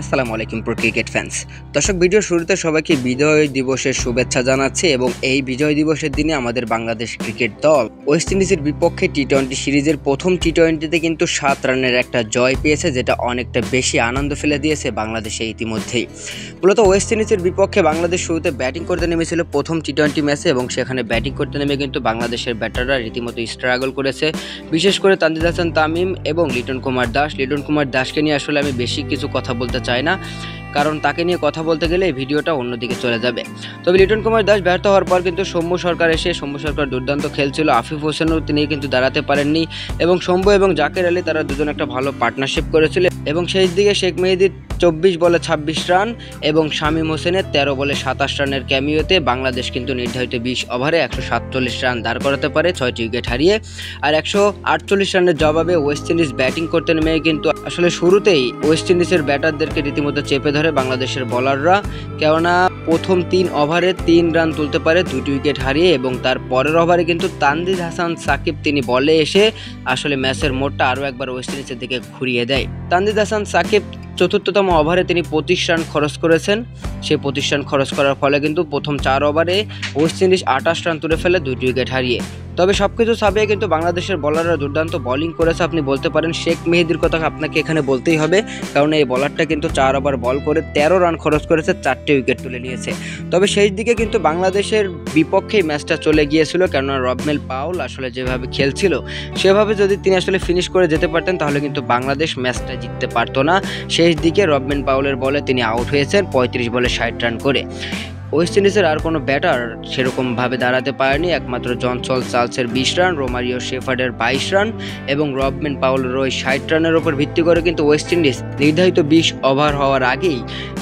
আসসালামু আলাইকুম pro cricket fans. দর্শক, ভিডিও শুরুতে সবাইকে বিজয় দিবসের শুভেচ্ছা জানাচ্ছি এবং এই বিজয় দিবসের দিনে আমাদের বাংলাদেশ ক্রিকেট দল ওয়েস্ট ইন্ডিজের বিপক্ষে টি-20 সিরিজের প্রথম টি-20তে কিন্তু 7 রানের একটা জয় পেয়েছে, যেটা অনেকটা বেশি আনন্দ ফেলে দিয়েছে বাংলাদেশে ইতিমধ্যেই। মূলত ওয়েস্ট ইন্ডিজের বিপক্ষে বাংলাদেশ শুরুতে ব্যাটিং করতে নেমেছিল প্রথম টি-20 ম্যাচে এবং সেখানে ব্যাটিং করতে নেমে কিন্তু বাংলাদেশের ব্যাটাররা রীতিমতো স্ট্রাগল করেছে, বিশেষ করে তানজিদ হাসান তামিম এবং লিটন কুমার দাস। লিটন কুমার দাসকে নিয়ে আসলে আমি বেশি কিছু কথা বলতে চাই না, কারণ তাকে নিয়ে কথা বলতে গেলে এই ভিডিওটা অন্যদিকে চলে যাবে। তবে লিটন কুমার দাস ব্যর্থ হওয়ার পর কিন্তু সৌম্য সরকার দুর্দান্ত খেলছিল। আফিফ হোসেনও তিনি কিন্তু দাঁড়াতে পারেননি এবং শম্ভু এবং জাকের আলী তারা দুজন একটা ভালো পার্টনারশিপ করেছিল এবং সেই দিকে শেখ মেহেদীর 24 বলে 26 রান এবং শামীম হোসেনের 13 বলে 27 রানের ক্যামিওতে বাংলাদেশ কিন্তু নির্ধারিত 20 ওভারে 147 রান দাঁড় করাতে পারে 6টি উইকেট হারিয়ে। আর 148 রানের জবাবে ওয়েস্ট ইন্ডিজ ব্যাটিং করতে নেমে কিন্তু আসলে শুরুতেই ওয়েস্ট ইন্ডিজের ব্যাটারদেরকে রীতিমতো চেপে ধরে বাংলাদেশের বোলাররা, কেননা প্রথম 3 ওভারে 3 রান তুলতে পারে 2টি উইকেট হারিয়ে এবং তার পরের ওভারে কিন্তু তানজিদ হাসান সাকিব তিনি বলে এসে আসলে ম্যাচের মোড়টা আরও একবার ওয়েস্ট ইন্ডিজের দিকে ঘুরিয়ে দেয়। তানজিদ হাসান সাকিব চতুর্থতম ওভারে তিনি 25 রান খরচ করেছেন। সেই 25 রান খরচ করার ফলে কিন্তু প্রথম 4 ওভারে ওয়েস্ট ইন্ডিজ 28 রান তুলে ফেলে 2টি উইকেট হারিয়ে। তবে সবকিছু ছাপিয়ে কিন্তু বাংলাদেশের বলাররা দুর্দান্ত বোলিং করেছে। আপনি বলতে পারেন শেখ মেহেদীর কথা আপনাকে এখানে বলতেই হবে, কারণ এই বলারটা কিন্তু 4 ওভার বল করে 13 রান খরচ করেছে, 4টে উইকেট তুলে নিয়েছে। তবে সেই দিকে কিন্তু বাংলাদেশের বিপক্ষেই ম্যাচটা চলে গিয়েছিল, কেননা রবমেল পাউল আসলে যেভাবে খেলছিল সেভাবে যদি তিনি আসলে ফিনিশ করে যেতে পারতেন তাহলে কিন্তু বাংলাদেশ ম্যাচটা জিততে পারতো না। শেষ দিকে রবমেল পাউলের বলে তিনি আউট হয়েছেন 35 বলে 60 রান করে। ওয়েস্ট ইন্ডিজের আর কোনো ব্যাটার সেরকমভাবে দাঁড়াতে পারেনি, একমাত্র জনসন চার্লসের 20 রান, রোমারিও শেফার্ডের 22 রান এবং রবমেন পাউলের ওই 60 রানের উপর ভিত্তি করে কিন্তু ওয়েস্ট ইন্ডিজ নির্ধারিত 20 ওভার হওয়ার আগেই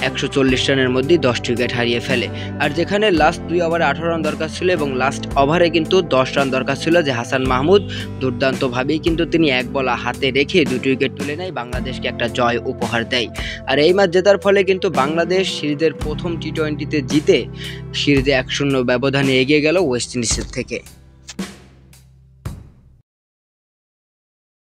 140 রানের মধ্যেই 10টি উইকেট হারিয়ে ফেলে। আর যেখানে লাস্ট 2 ওভারে 18 রান দরকার ছিল এবং লাস্ট ওভারে কিন্তু 10 রান দরকার ছিল, যে হাসান মাহমুদ দুর্দান্তভাবেই কিন্তু তিনি এক বল হাতে রেখে 2টি উইকেট তুলে নেয়, বাংলাদেশকে একটা জয় উপহার দেয়। আর এই ম্যাচ জেতার ফলে কিন্তু বাংলাদেশ সিরিজের প্রথম টি-20তে জিতে সিরিজে 1-0 ব্যবধানে এগিয়ে গেল ওয়েস্ট ইন্ডিজের থেকে।